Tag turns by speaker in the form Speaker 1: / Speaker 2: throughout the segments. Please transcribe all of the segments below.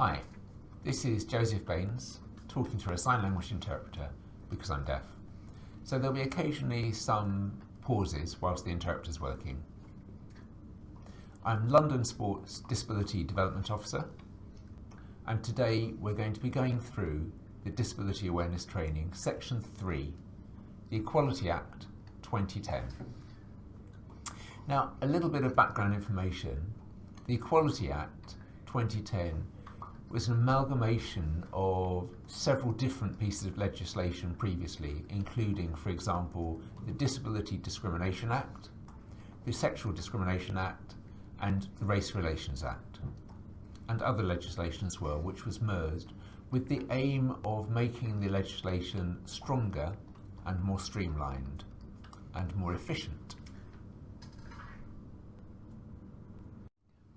Speaker 1: Hi, this is Joseph Baines talking through a sign language interpreter because I'm deaf. So there'll be occasionally some pauses whilst the interpreter's working. I'm London Sports Disability Development Officer, and today we're going to be going through the Disability Awareness Training, Section 3, the Equality Act 2010. Now, a little bit of background information. The Equality Act 2010 was an amalgamation of several different pieces of legislation previously, including, for example, the Disability Discrimination Act, the Sexual Discrimination Act, and the Race Relations Act, and other legislation as well, which was merged with the aim of making the legislation stronger and more streamlined and more efficient.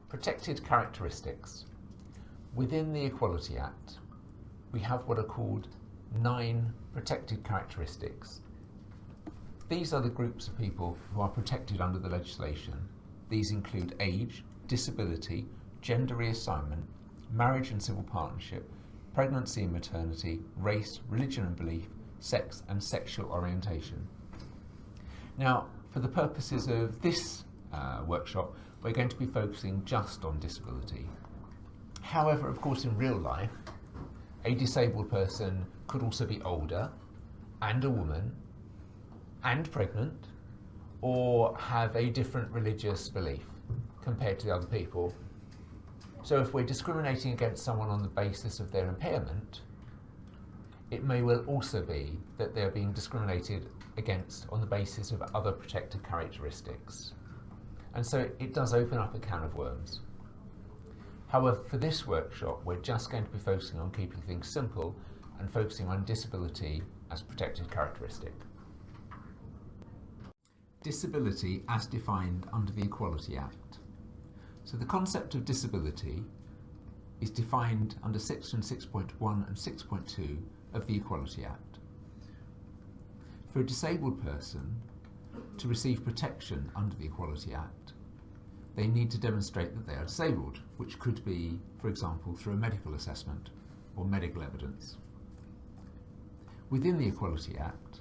Speaker 1: Protected characteristics. Within the Equality Act, we have what are called 9 protected characteristics. These are the groups of people who are protected under the legislation. These include age, disability, gender reassignment, marriage and civil partnership, pregnancy and maternity, race, religion and belief, sex and sexual orientation. Now, for the purposes of this workshop, we're going to be focusing just on disability. However, of course, in real life, a disabled person could also be older and a woman and pregnant, or have a different religious belief compared to the other people. So if we're discriminating against someone on the basis of their impairment, it may well also be that they're being discriminated against on the basis of other protected characteristics. And so it does open up a can of worms. However, for this workshop, we're just going to be focusing on keeping things simple and focusing on disability as a protected characteristic. Disability as defined under the Equality Act. So the concept of disability is defined under Section 6.1 and 6.2 of the Equality Act. For a disabled person to receive protection under the Equality Act, they need to demonstrate that they are disabled, which could be, for example, through a medical assessment or medical evidence. Within the Equality Act,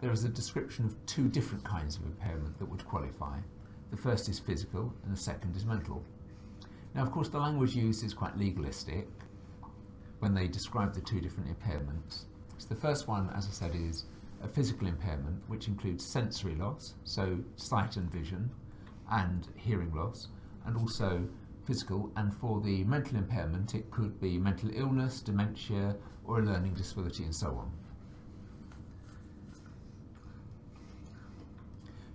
Speaker 1: there is a description of 2 different kinds of impairment that would qualify. The first is physical and the second is mental. Now, of course, the language used is quite legalistic when they describe the 2 different impairments. So the first one, as I said, is a physical impairment, which includes sensory loss, so sight and vision, and hearing loss, and also physical. And for the mental impairment, it could be mental illness, dementia, or a learning disability, and so on.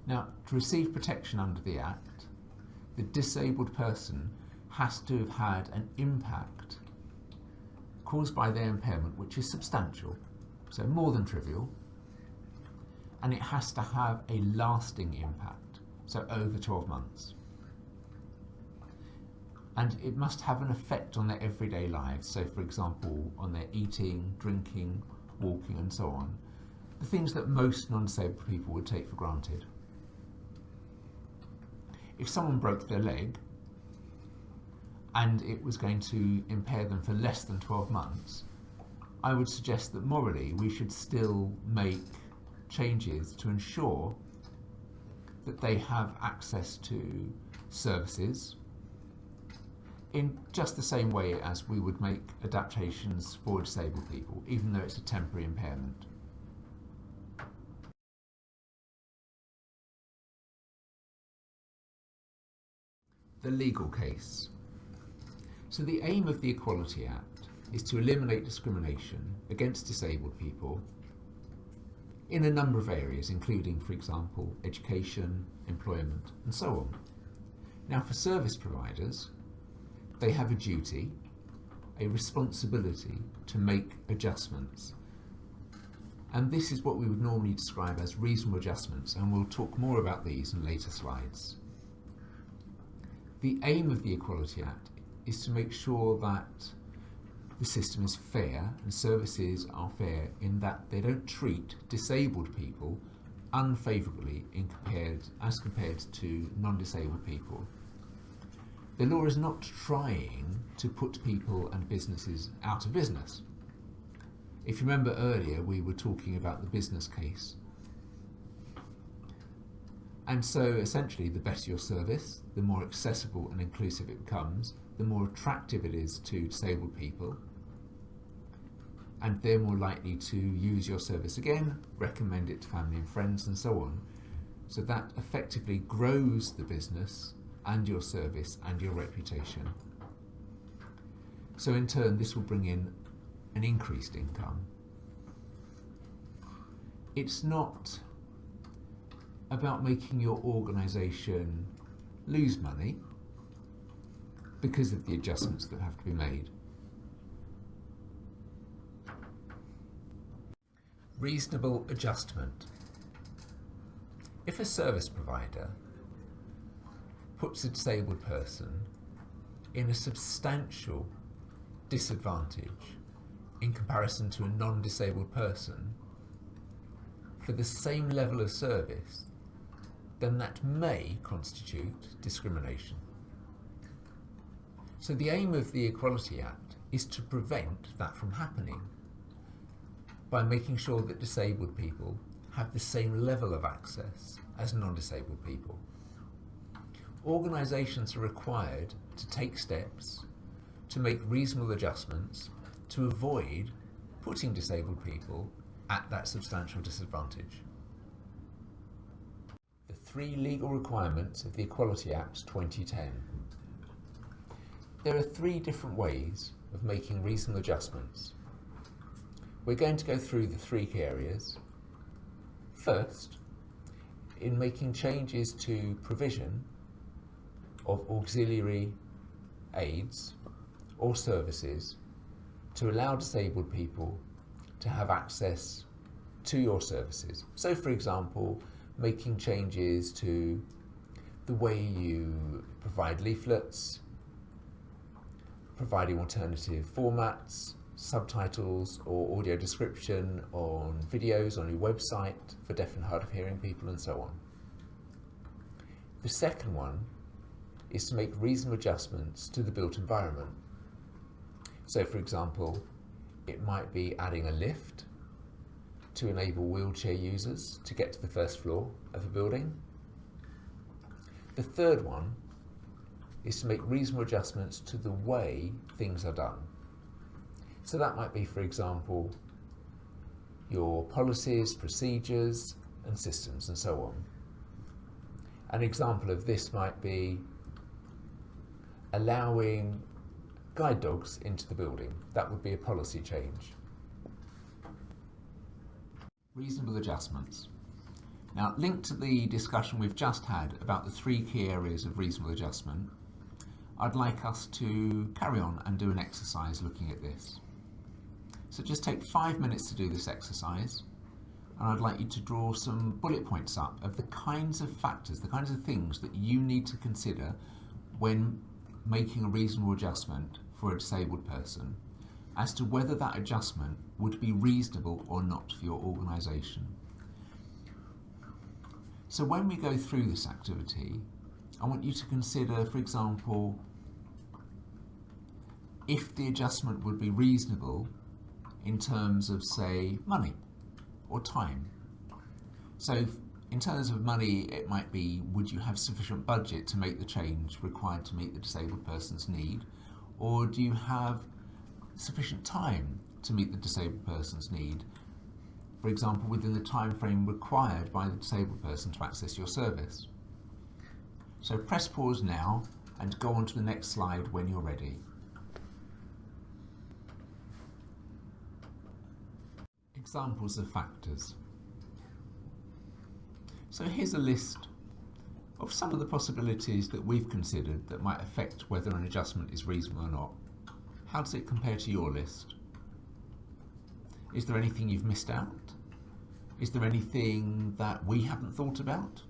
Speaker 1: Now, to receive protection under the Act, the disabled person has to have had an impact caused by their impairment which is substantial, so more than trivial, and it has to have a lasting impact, so over 12 months. And it must have an effect on their everyday lives, so for example, on their eating, drinking, walking, and so on, the things that most non-disabled people would take for granted. If someone broke their leg and it was going to impair them for less than 12 months, I would suggest that morally we should still make changes to ensure that they have access to services in just the same way as we would make adaptations for disabled people, even though it's a temporary impairment. The legal case. So the aim of the Equality Act is to eliminate discrimination against disabled people in a number of areas, including, for example, education, employment, and so on. Now, for service providers, they have a duty, a responsibility to make adjustments. And this is what we would normally describe as reasonable adjustments, and we'll talk more about these in later slides. The aim of the Equality Act is to make sure that the system is fair and services are fair in that they don't treat disabled people unfavourably as compared to non-disabled people. The law is not trying to put people and businesses out of business. If you remember earlier, we were talking about the business case. And so essentially, the better your service, the more accessible and inclusive it becomes, the more attractive it is to disabled people, and they're more likely to use your service again, recommend it to family and friends, and so on. So that effectively grows the business and your service and your reputation. So in turn, this will bring in an increased income. It's not about making your organisation lose money because of the adjustments that have to be made. Reasonable adjustment. If a service provider puts a disabled person in a substantial disadvantage in comparison to a non-disabled person for the same level of service, then that may constitute discrimination. So the aim of the Equality Act is to prevent that from happening by making sure that disabled people have the same level of access as non-disabled people. Organisations are required to take steps to make reasonable adjustments to avoid putting disabled people at that substantial disadvantage. The 3 legal requirements of the Equality Act 2010. There are 3 different ways of making reasonable adjustments. We're going to go through the 3 key areas. First, in making changes to provision of auxiliary aids or services to allow disabled people to have access to your services. So, for example, making changes to the way you provide leaflets, providing alternative formats, subtitles or audio description on videos on your website for deaf and hard of hearing people, and so on. The second one is to make reasonable adjustments to the built environment. So, for example, it might be adding a lift to enable wheelchair users to get to the first floor of a building. The third one is to make reasonable adjustments to the way things are done. So that might be, for example, your policies, procedures, and systems, and so on. An example of this might be allowing guide dogs into the building. That would be a policy change. Reasonable adjustments. Now, linked to the discussion we've just had about the 3 key areas of reasonable adjustment, I'd like us to carry on and do an exercise looking at this. So just take 5 minutes to do this exercise, and I'd like you to draw some bullet points up of the kinds of factors, the kinds of things that you need to consider when making a reasonable adjustment for a disabled person, as to whether that adjustment would be reasonable or not for your organisation. So when we go through this activity, I want you to consider, for example, if the adjustment would be reasonable in terms of, say, money or time. So in terms of money, it might be, would you have sufficient budget to make the change required to meet the disabled person's need? Or do you have sufficient time to meet the disabled person's need? For example, within the time frame required by the disabled person to access your service. So press pause now and go on to the next slide when you're ready. Examples of factors. So here's a list of some of the possibilities that we've considered that might affect whether an adjustment is reasonable or not. How does it compare to your list? Is there anything you've missed out? Is there anything that we haven't thought about?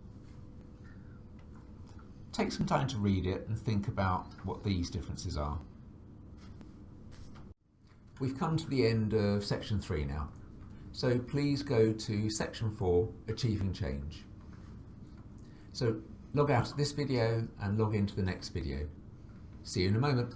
Speaker 1: Take some time to read it and think about what these differences are. We've come to the end of section 3 now. So please go to section 4, Achieving Change. So log out of this video and log into the next video. See you in a moment.